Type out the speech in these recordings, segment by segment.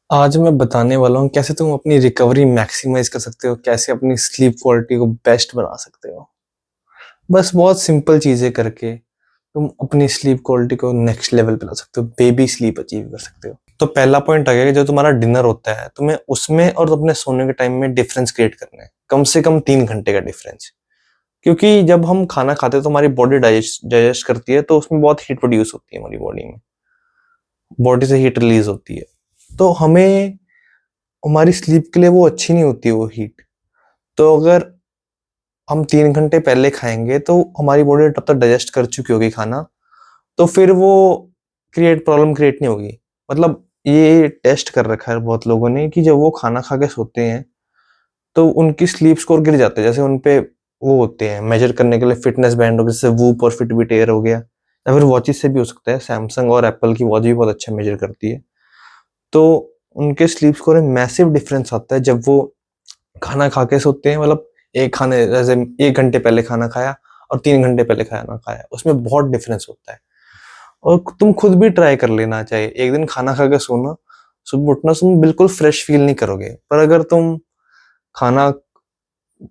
आज मैं बताने वाला हूँ कैसे तुम अपनी रिकवरी मैक्सिमाइज कर सकते हो, कैसे अपनी स्लीप क्वालिटी को बेस्ट बना सकते हो। बस बहुत सिंपल चीजें करके तुम अपनी स्लीप क्वालिटी को नेक्स्ट लेवल पे ला सकते हो, बेबी स्लीप अचीव कर सकते हो। तो पहला पॉइंट आ गया कि जो तुम्हारा डिनर होता है तुम्हें उसमें और अपने सोने के टाइम में डिफरेंस क्रिएट करना है, कम से कम 3 घंटे का डिफरेंस। क्योंकि जब हम खाना खाते हैं तो हमारी बॉडी डाइजेस्ट करती है, तो उसमें बहुत हीट प्रोड्यूस होती है, हमारी बॉडी में बॉडी से हीट रिलीज होती है। तो हमें हमारी स्लीप के लिए वो अच्छी नहीं होती है वो हीट। तो अगर हम 3 घंटे पहले खाएंगे तो हमारी बॉडी तब तक डाइजेस्ट कर चुकी होगी खाना, तो फिर वो प्रॉब्लम क्रिएट नहीं होगी। मतलब ये टेस्ट कर रखा है बहुत लोगों ने कि जब वो खाना खा के सोते हैं तो उनकी स्लीप स्कोर गिर जाते हैं। जैसे उनपे वो होते हैं मेजर करने के लिए फिटनेस बैंड हो गया, जैसे वूप और फिटबिट एयर हो गया, या फिर वॉचेस से भी हो सकता है। सैमसंग और एप्पल की वॉच भी बहुत अच्छा मेजर करती है। तो उनके स्लीप स्कोर में मैसिव डिफरेंस आता है जब वो खाना खा के सोते हैं। मतलब एक खाने जैसे 1 घंटे पहले खाना खाया और 3 घंटे पहले खाना खाया, उसमें बहुत डिफरेंस होता है। और तुम खुद भी ट्राई कर लेना, चाहिए एक दिन खाना खा के सोना, सुबह उठना तुम बिल्कुल फ्रेश फील नहीं करोगे, पर अगर तुम खाना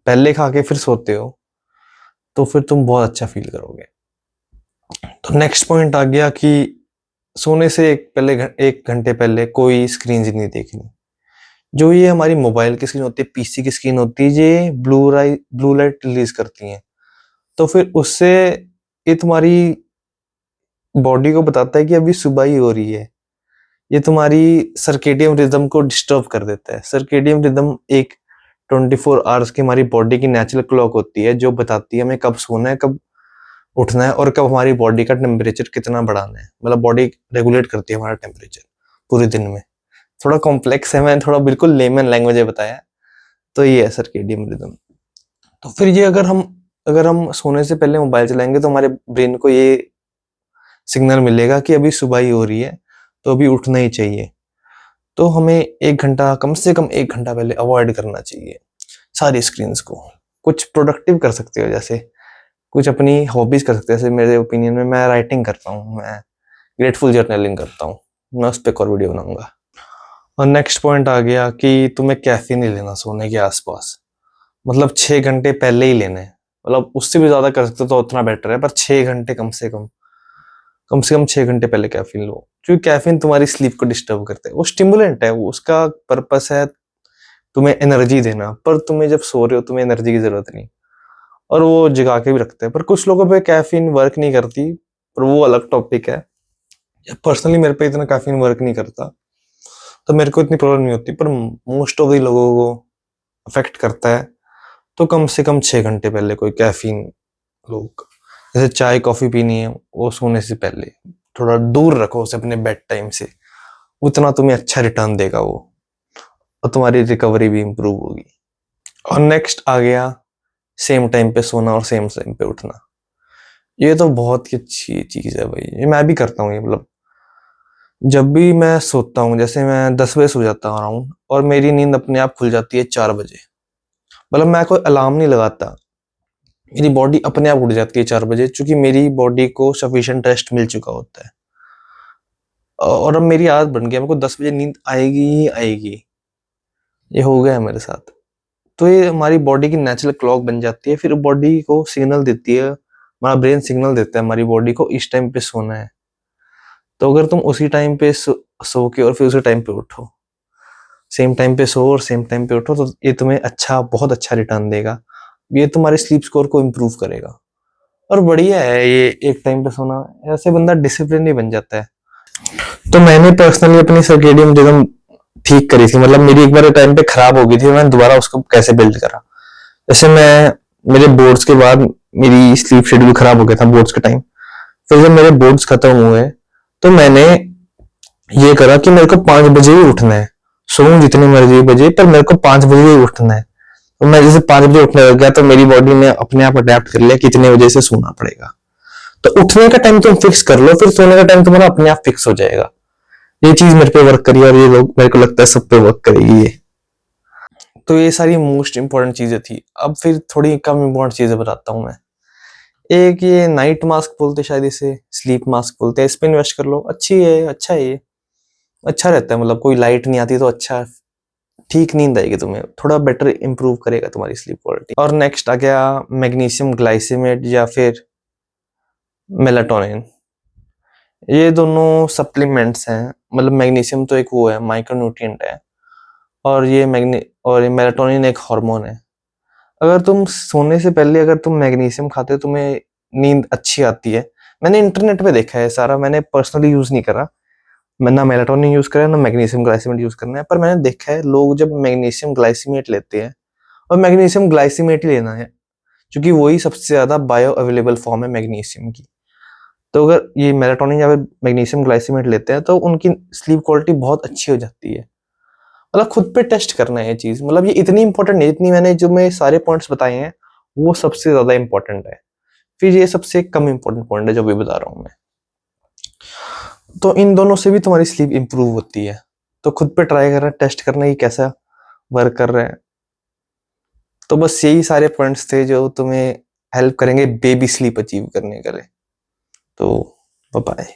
पहले खा के फिर सोते हो तो फिर तुम बहुत अच्छा फील करोगे। तो नेक्स्ट पॉइंट आ गया कि सोने से 1 घंटे पहले कोई स्क्रीन नहीं देखनी। जो ये हमारी मोबाइल की स्क्रीन होती है, पीसी की स्क्रीन होती है, ये ब्लू लाइट रिलीज करती है। तो फिर उससे ये तुम्हारी बॉडी को बताता है कि अभी सुबह ही हो रही है। ये तुम्हारी सर्केडियम रिदम को डिस्टर्ब कर देता है। सर्केडियम रिदम एक 24 आवर्स की हमारी बॉडी की नेचुरल क्लॉक होती है, जो बताती है हमें कब सोना है, कब उठना है और कब हमारी बॉडी का टेम्परेचर कितना बढ़ाना है। मतलब बॉडी रेगुलेट करती है हमारा टेम्परेचर पूरे दिन में। थोड़ा कॉम्प्लेक्स है, मैंने थोड़ा बिल्कुल लेमन लैंग्वेज में बताया। तो ये है सर्केडियम रिदम। तो फिर ये अगर हम सोने से पहले मोबाइल चलाएंगे तो हमारे ब्रेन को ये सिग्नल मिलेगा कि अभी सुबह ही हो रही है, तो अभी उठना ही चाहिए। तो हमें 1 घंटा, कम से कम 1 घंटा पहले अवॉइड करना चाहिए सारी स्क्रीन्स को। कुछ प्रोडक्टिव कर सकते हो, जैसे कुछ अपनी हॉबीज कर सकते हो। जैसे मेरे ओपिनियन में मैं राइटिंग करता हूँ, मैं ग्रेटफुल जर्नलिंग करता हूँ। मैं उस पर एक और वीडियो बनाऊंगा। और नेक्स्ट पॉइंट आ गया कि तुम्हें कैफीन नहीं लेना सोने के आसपास। मतलब 6 घंटे पहले ही लेने हैं। मतलब उससे भी ज्यादा कर सकते हो तो उतना बेटर है, पर 6 घंटे कम से कम 6 घंटे पहले कैफीन लो। क्योंकि कैफीन तुम्हारी स्लीप को डिस्टर्ब करता है। वो स्टिमुलेंट है, वो उसका पर्पस है तुम्हें एनर्जी देना, पर तुम्हें जब सो रहे हो तुम्हें एनर्जी की जरूरत नहीं। और वो जगा के भी रखते हैं। पर कुछ लोगों पे कैफीन वर्क नहीं करती, पर वो अलग टॉपिक है। पर्सनली मेरे पे इतना कैफीन वर्क नहीं करता, तो मेरे को इतनी प्रॉब्लम नहीं होती, पर मोस्ट ऑफ द लोगों को अफेक्ट करता है। तो कम से कम 6 घंटे पहले कोई कैफीन लोग, जैसे चाय कॉफी पीनी है, वो सोने से पहले थोड़ा दूर रखो उसे अपने बेड टाइम से। उतना तुम्हें अच्छा रिटर्न देगा वो, और तुम्हारी रिकवरी भी इंप्रूव होगी। और नेक्स्ट आ गया सेम टाइम पे सोना और सेम टाइम पे उठना। ये तो बहुत ही अच्छी चीज है भाई, ये मैं भी करता हूँ। ये मतलब जब भी मैं सोता हूँ, जैसे मैं 10 बजे सो जाता हूँ अराउंड, और मेरी नींद अपने आप खुल जाती है 4 बजे। मतलब मैं कोई अलार्म नहीं लगाता, मेरी बॉडी अपने आप उठ जाती है 4 बजे, क्योंकि मेरी बॉडी को सफिशिएंट रेस्ट मिल चुका होता है। और अब मेरी आदत बन गया, मेरे को 10 बजे नींद आएगी ही आएगी। ये हो गया है मेरे साथ। तो ये हमारी बॉडी की नेचुरल क्लॉक बन जाती है। फिर बॉडी को सिग्नल देती है, हमारा ब्रेन सिग्नल देता है हमारी बॉडी को इस टाइम पे सोना है। तो अगर तुम उसी टाइम पे सो के और फिर उसी टाइम पे उठो, सेम टाइम पे सो और सेम टाइम पे उठो, तो ये तुम्हें बहुत अच्छा रिटर्न देगा। ये तुम्हारे स्लीप स्कोर को इम्प्रूव करेगा। और बढ़िया है ये एक टाइम पे सोना, ऐसे बंदा डिसिप्लिन ही बन जाता है। तो मैंने पर्सनली अपनी सर्केडियन रिदम ठीक करी थी। मतलब मेरी एक बार टाइम पे खराब हो गई थी, मैंने दोबारा उसको कैसे बिल्ड करा। जैसे मैं मेरे बोर्ड्स के बाद मेरी स्लीप शेड्यूल खराब हो गया था बोर्ड्स के टाइम। फिर जब मेरे बोर्ड्स खत्म हुए तो मैंने ये करा कि मेरे को 5 बजे ही उठना है। सोऊं जितनी मर्जी बजे, पर मेरे को 5 बजे ही उठना है। तो मैं जैसे 5 बजे उठने लग गया तो मेरी बॉडी ने अपने आप अडेप्ट कर लिया कितने बजे से सोना पड़ेगा। तो उठने का टाइम तुम फिक्स कर लो, फिर सोने का टाइम तुम्हारा अपने आप फिक्स हो जाएगा। ये चीज मेरे पे वर्क करी, और ये लोग मेरे को लगता है सब पे वर्क करेगी ये। तो ये सारी मोस्ट इंपॉर्टेंट चीजें थी। अब फिर थोड़ी कम इंपॉर्टेंट चीजें बताता हूँ मैं। एक ये नाइट मास्क बोलते, शायद इसे स्लीप मास्क बोलते हैं, इस पे इन्वेस्ट कर लो, अच्छी है, अच्छा है ये। अच्छा रहता है, मतलब कोई लाइट नहीं आती तो अच्छा ठीक नींद आएगी तुम्हें, थोड़ा बेटर इंप्रूव करेगा तुम्हारी स्लीप क्वालिटी। और नेक्स्ट आ गया मैग्नीशियम ग्लाइसिमेट या फिर मेलाटोनिन। ये दोनों सप्लीमेंट्स हैं, मतलब मैग्नीशियम तो एक वो है, माइक्रोन्यूट्रिएंट है, और ये मेलाटोनिन एक हार्मोन है। अगर तुम सोने से पहले अगर तुम मैग्नीशियम खाते हो तुम्हें नींद अच्छी आती है। मैंने इंटरनेट पे देखा है सारा, मैंने पर्सनली यूज नहीं करा। मैं ना मेलाटोनिन यूज करा ना मैग्नीशियम ग्लाइसिमेट यूज करना है, पर मैंने देखा है लोग जब मैग्नीशियम ग्लाइसिमेट लेते हैं, और मैग्नीशियम ग्लाइसिमेट ही लेना है क्योंकि वही सबसे ज्यादा बायो अवेलेबल फॉर्म है मैग्नीशियम की। तो अगर ये मेलाटोनिन या फिर मैग्नीशियम ग्लाइसिमेट लेते हैं तो उनकी स्लीप क्वालिटी बहुत अच्छी हो जाती है। मतलब खुद पे टेस्ट करना है ये चीज, मतलब ये इतनी इंपॉर्टेंट है, इतनी मैंने जो मैं सारे पॉइंट्स बताए हैं वो सबसे ज्यादा इंपॉर्टेंट है। फिर ये सबसे कम इंपॉर्टेंट पॉइंट है जो भी बता रहा हूँ मैं। तो इन दोनों से भी तुम्हारी स्लीप इंप्रूव होती है। तो खुद पे ट्राई करना, टेस्ट करना कि कैसा वर्क कर रहा है। तो बस यही सारे पॉइंट्स थे जो तुम्हें हेल्प करेंगे बेबी स्लीप अचीव करने के लिए। तो बाय।